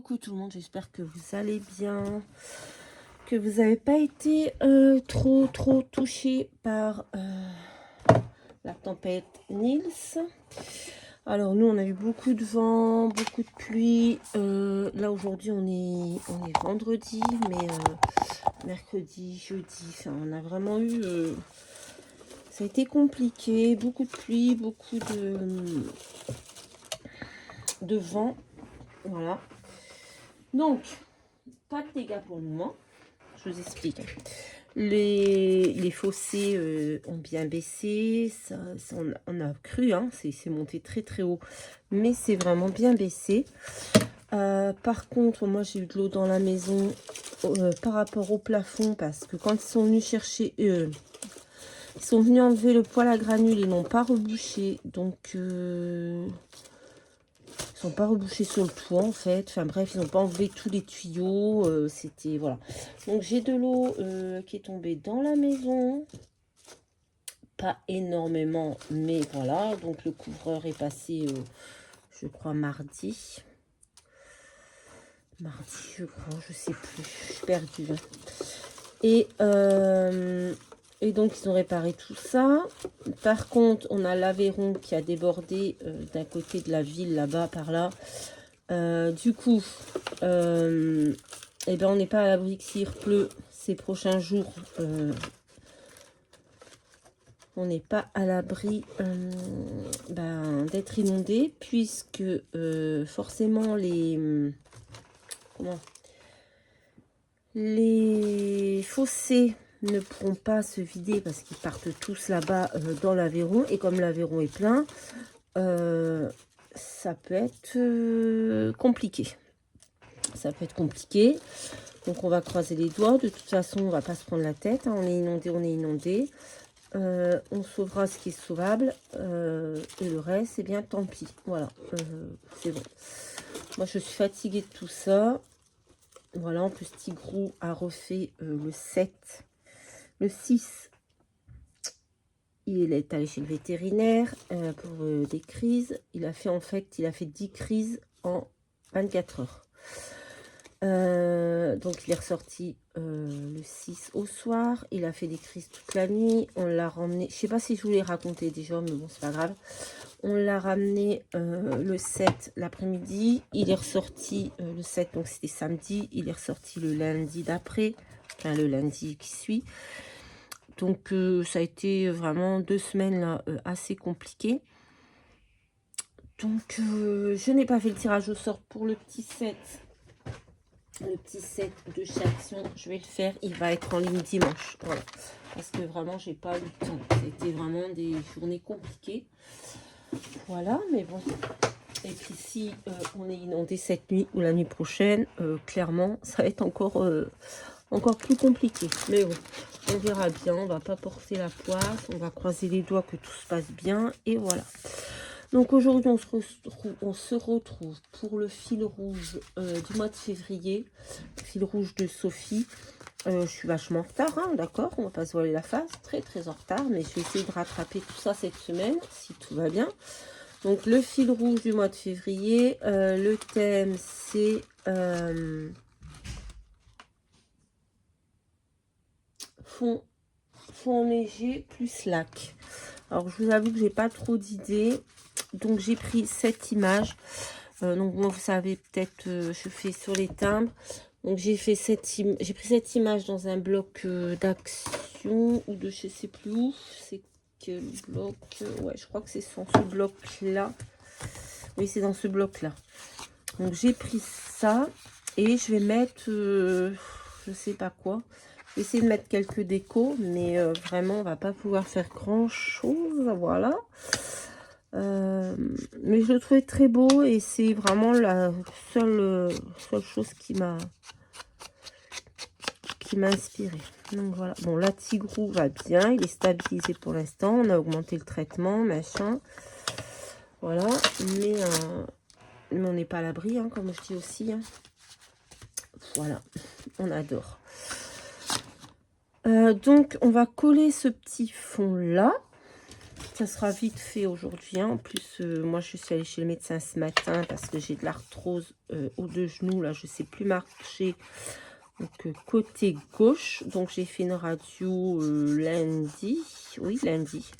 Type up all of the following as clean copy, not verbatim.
Coucou tout le monde, j'espère que vous allez bien, que vous n'avez pas été trop touché par la tempête Nils. Alors nous on a eu beaucoup de vent, beaucoup de pluie. Là aujourd'hui on est vendredi, mais mercredi, jeudi, enfin, on a vraiment eu... ça a été compliqué, beaucoup de pluie, beaucoup de vent. Voilà. Donc, pas de dégâts pour le moment. Je vous explique. Les fossés ont bien baissé. On a cru, hein, c'est monté très haut. Mais c'est vraiment bien baissé. Par contre, moi j'ai eu de l'eau dans la maison par rapport au plafond. Parce que quand ils sont venus chercher... ils sont venus enlever le poêle à granules. Ils n'ont pas rebouché. Donc... ils sont pas rebouchés sur le toit en fait. Enfin bref, ils n'ont pas enlevé tous les tuyaux. C'était voilà. Donc j'ai de l'eau qui est tombée dans la maison. Pas énormément, mais voilà. Donc le couvreur est passé, je crois, mardi. Mardi, je crois, je sais plus. Je suis perdue. Et donc ils ont réparé tout ça. Par contre, on a l'Aveyron qui a débordé d'un côté de la ville, là-bas, par là. Du coup, eh ben, on n'est pas à l'abri que s'il pleut ces prochains jours. On n'est pas à l'abri d'être inondé, puisque forcément les fossés ne pourront pas se vider parce qu'ils partent tous là-bas dans l'Aveyron. Et comme l'Aveyron est plein, ça peut être compliqué. Ça peut être compliqué. Donc on va croiser les doigts. De toute façon, on va pas se prendre la tête. Hein. On est inondé, on est inondé. On sauvera ce qui est sauvable. Et le reste, c'est bien tant pis. Voilà. C'est bon. Moi, je suis fatiguée de tout ça. Voilà. En plus, Tigrou a refait le 7. Le 6. Il est allé chez le vétérinaire pour des crises. Il a fait 10 crises en 24 heures. Donc il est ressorti le 6 au soir. Il a fait des crises toute la nuit. On l'a ramené, je sais pas si je vous l'ai raconté déjà, mais bon, c'est pas grave. On l'a ramené le 7 l'après-midi. Il est ressorti le 7, donc c'était samedi. Il est ressorti le lundi d'après, enfin le lundi qui suit. Donc ça a été vraiment 2 semaines là assez compliquées. Donc je n'ai pas fait le tirage au sort pour le petit 7. Le petit set de chez Action, je vais le faire. Il va être en ligne dimanche. Voilà. Parce que vraiment, j'ai pas eu le temps. C'était vraiment des journées compliquées. Voilà, mais bon. Et puis si on est inondé cette nuit ou la nuit prochaine, clairement, ça va être encore plus compliqué. Mais bon, on verra bien. On va pas porter la poisse. On va croiser les doigts que tout se passe bien. Et voilà. Donc aujourd'hui, on se retrouve pour le fil rouge du mois de février. Le fil rouge de Sophie. Je suis vachement en retard, hein, d'accord? On va pas se voiler la face. Très en retard. Mais je vais essayer de rattraper tout ça cette semaine, si tout va bien. Donc le fil rouge du mois de février. Le thème, c'est... fond léger plus lac. Alors je vous avoue que j'ai pas trop d'idées. Donc j'ai pris cette image. Donc moi vous savez peut-être je fais sur les timbres. Donc j'ai pris cette image dans un bloc d'action ou de je sais plus où. C'est quel bloc? Ouais, je crois que c'est dans ce bloc là. Oui, c'est dans ce bloc là. Donc j'ai pris ça et je vais mettre je sais pas quoi. Je vais essayer de mettre quelques décos, mais vraiment on va pas pouvoir faire grand chose. Voilà. Mais je le trouvais très beau et c'est vraiment la seule chose qui m'a inspiré. Donc voilà. Bon, là Tigrou va bien, il est stabilisé pour l'instant. On a augmenté le traitement, machin. Voilà. Mais on n'est pas à l'abri, hein, comme je dis aussi. Hein. Voilà. On adore. Donc on va coller ce petit fond là. Ça sera vite fait aujourd'hui. Hein. En plus, moi, je suis allée chez le médecin ce matin parce que j'ai de l'arthrose aux deux genoux. Là, je ne sais plus marcher. Donc, côté gauche. Donc, j'ai fait une radio lundi. Oui, lundi.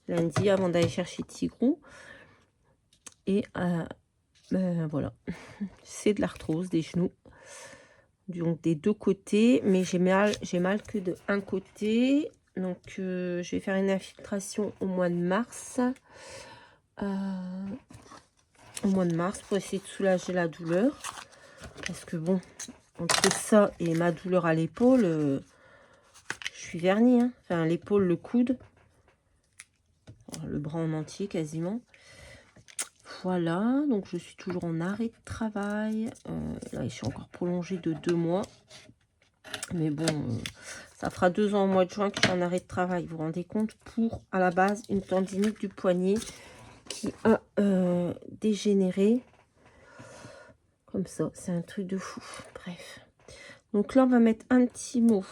Lundi, avant d'aller chercher Tigrou. Et ben, voilà. C'est de l'arthrose des genoux. Donc, des deux côtés. Mais j'ai mal que de un côté. Donc, je vais faire une infiltration au mois de mars. Pour essayer de soulager la douleur. Parce que bon, entre ça et ma douleur à l'épaule, je suis vernie. Hein. Enfin, l'épaule, le coude. Le bras en entier quasiment. Voilà, donc je suis toujours en arrêt de travail. Là, je suis encore prolongée de 2 mois. Mais bon, ça fera 2 ans au mois de juin que je suis en arrêt de travail. Vous vous rendez compte, pour à la base une tendinite du poignet qui a dégénéré. Comme ça, c'est un truc de fou. Bref. Donc là, on va mettre un petit mot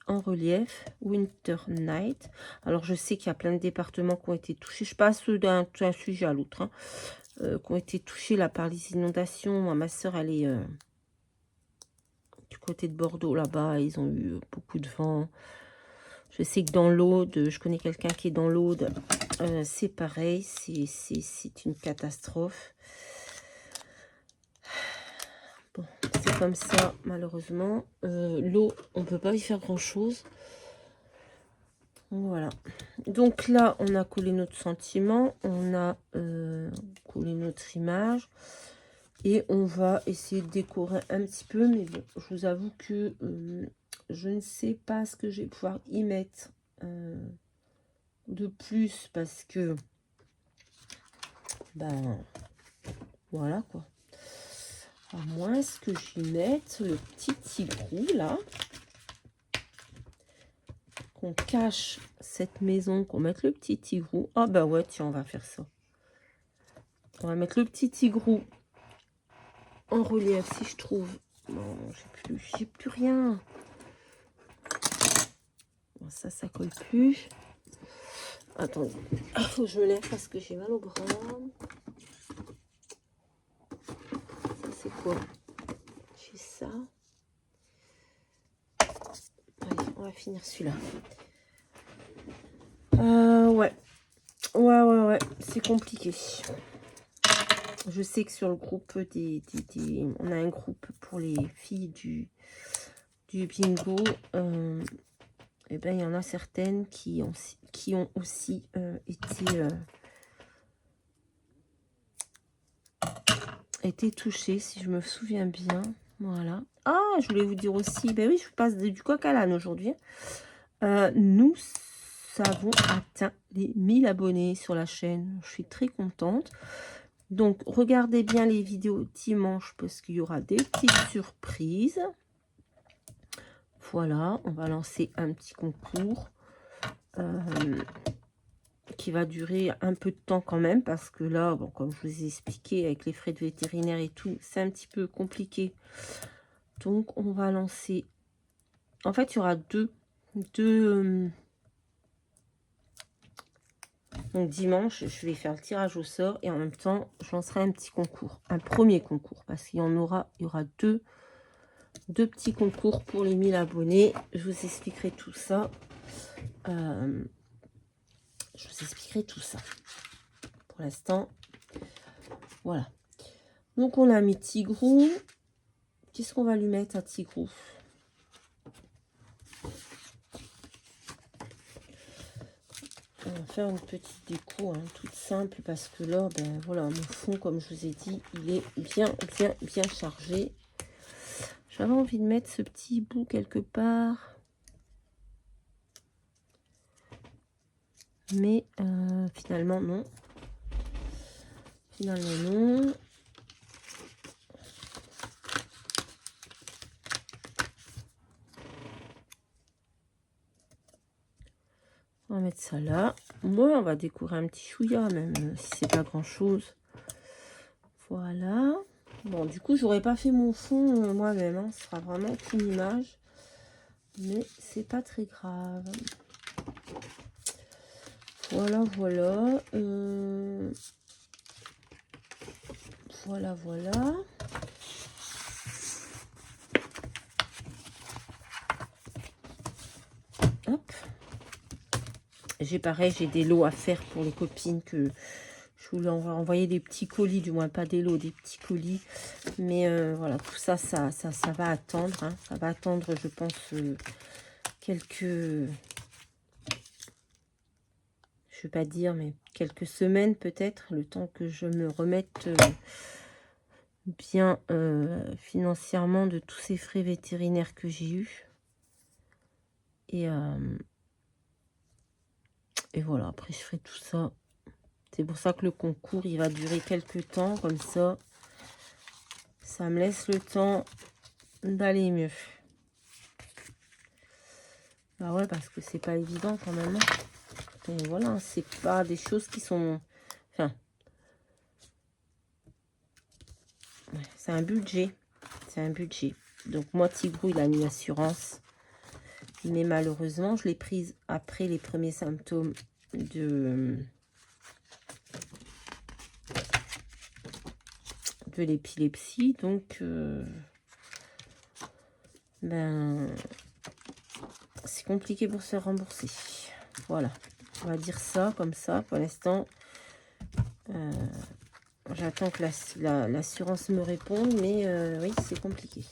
en relief. Winter Night. Alors, je sais qu'il y a plein de départements qui ont été touchés. Je passe d'un sujet à l'autre. Hein, qui ont été touchés là par les inondations. Moi, ma soeur, elle est du côté de Bordeaux, là-bas. Ils ont eu beaucoup de vent. Je sais que dans l'Aude, je connais quelqu'un qui est dans l'Aude. C'est pareil. C'est une catastrophe. Bon, c'est comme ça, malheureusement. L'eau, on ne peut pas y faire grand-chose. Voilà. Donc là, on a collé notre sentiment. On a collé notre image. Et on va essayer de décorer un petit peu. Mais bon, je vous avoue que je ne sais pas ce que je vais pouvoir y mettre de plus. Parce que, ben, voilà quoi. À moins que j'y mette le petit tigrou là. Qu'on cache cette maison, qu'on mette le petit tigrou. Ah bah ouais, tiens, on va faire ça. On va mettre le petit tigrou en relief si je trouve. Non, j'ai plus rien. Bon, ça colle plus. Attendez, il faut que je me lève parce que j'ai mal au bras. Ça c'est quoi? J'ai ça. Allez, on va finir celui-là. Ouais, c'est compliqué. Je sais que sur le groupe on a un groupe pour les filles du bingo. Et ben il y en a certaines qui ont aussi été touchées, si je me souviens bien. Voilà. Ah, je voulais vous dire aussi, ben oui, je vous passe du coq à l'âne aujourd'hui. Nous avons atteint les 1000 abonnés sur la chaîne. Je suis très contente. Donc, regardez bien les vidéos dimanche parce qu'il y aura des petites surprises. Voilà, on va lancer un petit concours qui va durer un peu de temps quand même parce que là, bon, comme je vous ai expliqué, avec les frais de vétérinaire et tout, c'est un petit peu compliqué. Donc, on va lancer... En fait, il y aura deux donc dimanche, je vais faire le tirage au sort et en même temps, je lancerai un petit concours, un premier concours, parce qu'il y aura deux petits concours pour les 1000 abonnés. Je vous expliquerai tout ça. Pour l'instant, voilà. Donc, on a mis Tigrou. Qu'est-ce qu'on va lui mettre à Tigrou? On va faire une petite déco, hein, toute simple, parce que là, ben voilà, mon fond, comme je vous ai dit, il est bien chargé. J'avais envie de mettre ce petit bout quelque part. Mais finalement, non. Finalement, non. On va mettre ça là. Moi, on va décorer un petit chouïa, même si c'est pas grand-chose. Voilà. Bon, du coup, j'aurais pas fait mon fond moi-même. Hein. Ce sera vraiment qu'une image. Mais c'est pas très grave. Voilà, voilà. Voilà, voilà. Hop. J'ai pareil, j'ai des lots à faire pour les copines que je voulais envoyer des petits colis, du moins pas des lots, des petits colis. Mais voilà, tout ça, ça va attendre. Hein. Ça va attendre, je pense, quelques... Je vais pas dire, mais quelques semaines peut-être, le temps que je me remette bien financièrement de tous ces frais vétérinaires que j'ai eus. Et voilà, après je ferai tout ça. C'est pour ça que le concours, il va durer quelques temps, comme ça. Ça me laisse le temps d'aller mieux. Bah ouais, parce que c'est pas évident quand même. Et voilà, c'est pas des choses qui sont... Enfin, ouais, c'est un budget. C'est un budget. Donc moi, Tigrou, il a mis l'assurance. Mais malheureusement, je l'ai prise après les premiers symptômes de l'épilepsie. Donc, ben, c'est compliqué pour se rembourser. Voilà, on va dire ça comme ça. Pour l'instant, j'attends que l'assurance me réponde, mais oui, c'est compliqué.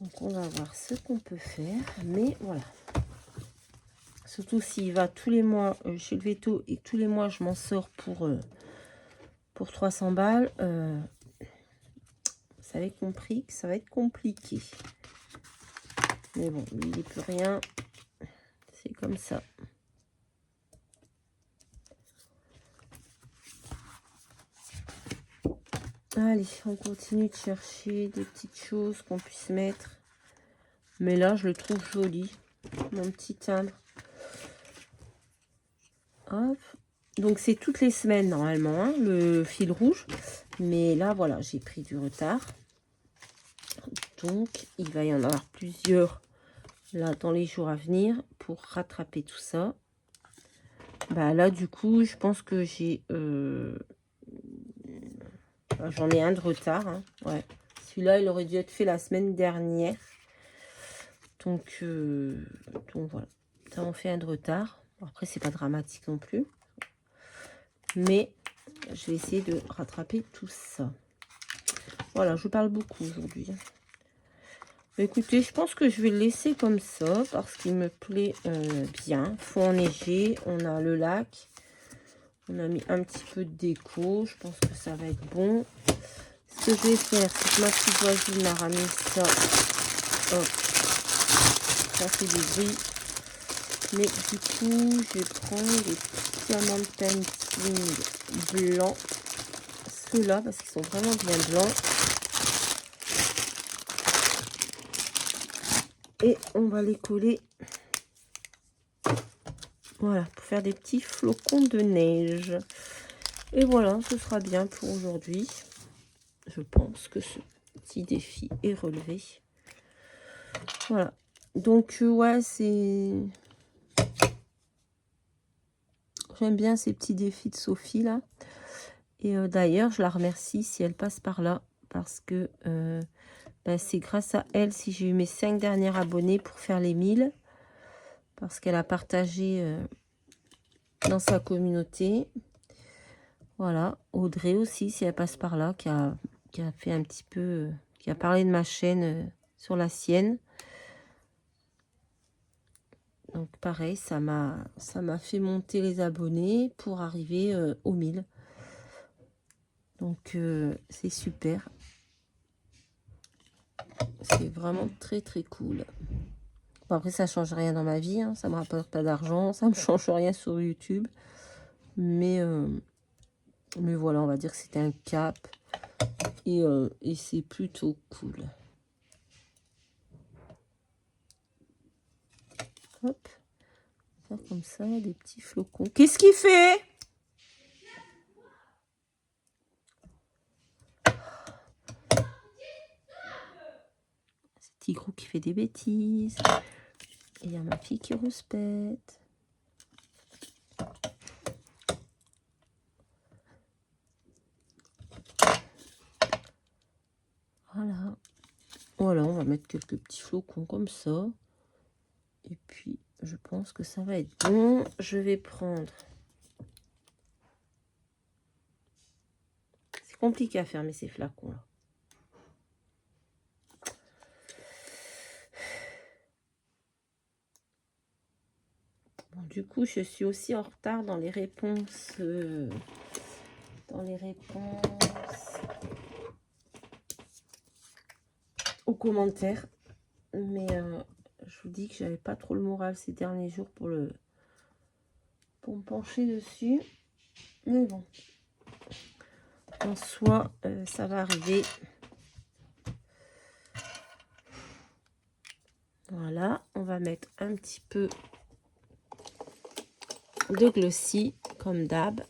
Donc, on va voir ce qu'on peut faire. Mais voilà. Surtout s'il va tous les mois chez le veto et tous les mois, je m'en sors pour 300 balles. Vous avez compris que ça va être compliqué. Mais bon, il n'y peut rien. C'est comme ça. Allez, on continue de chercher des petites choses qu'on puisse mettre. Mais là, je le trouve joli. Mon petit timbre. Hop. Donc, c'est toutes les semaines, normalement, hein, le fil rouge. Mais là, voilà, j'ai pris du retard. Donc, il va y en avoir plusieurs là dans les jours à venir pour rattraper tout ça. Bah là, du coup, je pense que j'ai... j'en ai un de retard. Hein. Ouais. Celui-là, il aurait dû être fait la semaine dernière. Donc voilà. Ça en fait un de retard. Après, c'est pas dramatique non plus. Mais je vais essayer de rattraper tout ça. Voilà, je parle beaucoup aujourd'hui. Écoutez, je pense que je vais le laisser comme ça parce qu'il me plaît bien. Faut enneigé, on a le lac. On a mis un petit peu de déco. Je pense que ça va être bon. Ce que je vais faire, c'est que ma petite voisine m'a ramené ça. Hop. Ça fait du bruit. Mais du coup, je vais prendre les petits diamants painting blancs. Ceux-là, parce qu'ils sont vraiment bien blancs. Et on va les coller. Voilà, pour faire des petits flocons de neige. Et voilà, ce sera bien pour aujourd'hui. Je pense que ce petit défi est relevé. Voilà. Donc, ouais, c'est... J'aime bien ces petits défis de Sophie, là. Et d'ailleurs, je la remercie si elle passe par là. Parce que c'est grâce à elle si j'ai eu mes 5 derniers abonnés pour faire les 1000. Parce qu'elle a partagé dans sa communauté. Voilà. Audrey aussi, si elle passe par là, qui a fait un petit peu... qui a parlé de ma chaîne sur la sienne. Donc pareil, ça m'a fait monter les abonnés pour arriver aux 1000. Donc c'est super. C'est vraiment très très cool. Bon, après ça change rien dans ma vie, hein. Ça me rapporte pas d'argent, ça me change rien sur YouTube. Mais voilà, on va dire que c'était un cap. Et c'est plutôt cool. Hop. Faire comme ça, des petits flocons. Qu'est-ce qu'il fait? C'est Tigrou qui fait des bêtises. Et il y a ma fille qui rouspète. mettre quelques petits flocons comme ça. Et puis, je pense que ça va être bon. Je vais prendre... C'est compliqué à fermer ces flacons-là. Bon, du coup, je suis aussi en retard dans les réponses... aux commentaires. Mais je vous dis que j'avais pas trop le moral ces derniers jours pour me pencher dessus. Mais bon, en soi, ça va arriver. Voilà, on va mettre un petit peu de glossy, comme d'hab.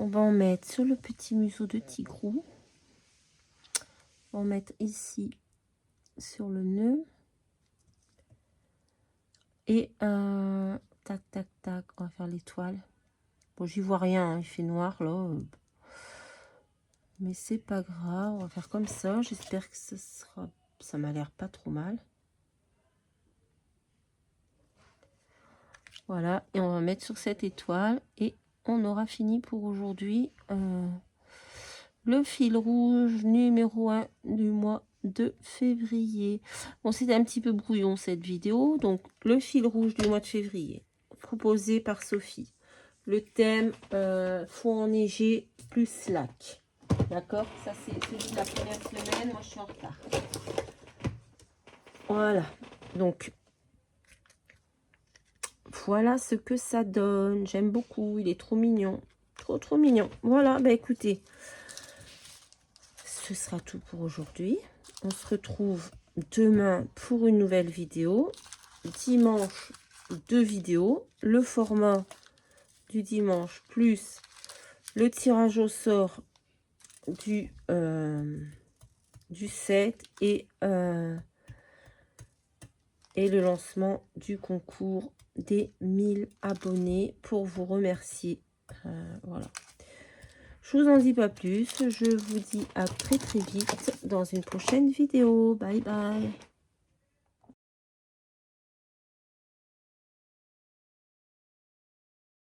On va en mettre sur le petit museau de tigrou. On va en mettre ici sur le nœud. Et tac, tac, tac, on va faire l'étoile. Bon, j'y vois rien, hein, il fait noir là. Mais c'est pas grave, on va faire comme ça. J'espère que ça m'a l'air pas trop mal. Voilà, et on va mettre sur cette étoile. Et on aura fini pour aujourd'hui. Le fil rouge numéro 1 du mois de février. Bon, c'était un petit peu brouillon cette vidéo. Donc, le fil rouge du mois de février, proposé par Sophie. Le thème fond enneigé plus slack. D'accord? Ça, c'est celui de la première semaine. Moi, je suis en retard. Voilà. Donc, voilà ce que ça donne. J'aime beaucoup. Il est trop mignon. Trop mignon. Voilà. Bah, écoutez, ce sera tout pour aujourd'hui. On se retrouve demain pour une nouvelle vidéo. Dimanche, 2 vidéos. Le format du dimanche plus le tirage au sort du 7 et le lancement du concours des 1000 abonnés pour vous remercier. Voilà. Je vous en dis pas plus. Je vous dis à très vite dans une prochaine vidéo. Bye bye.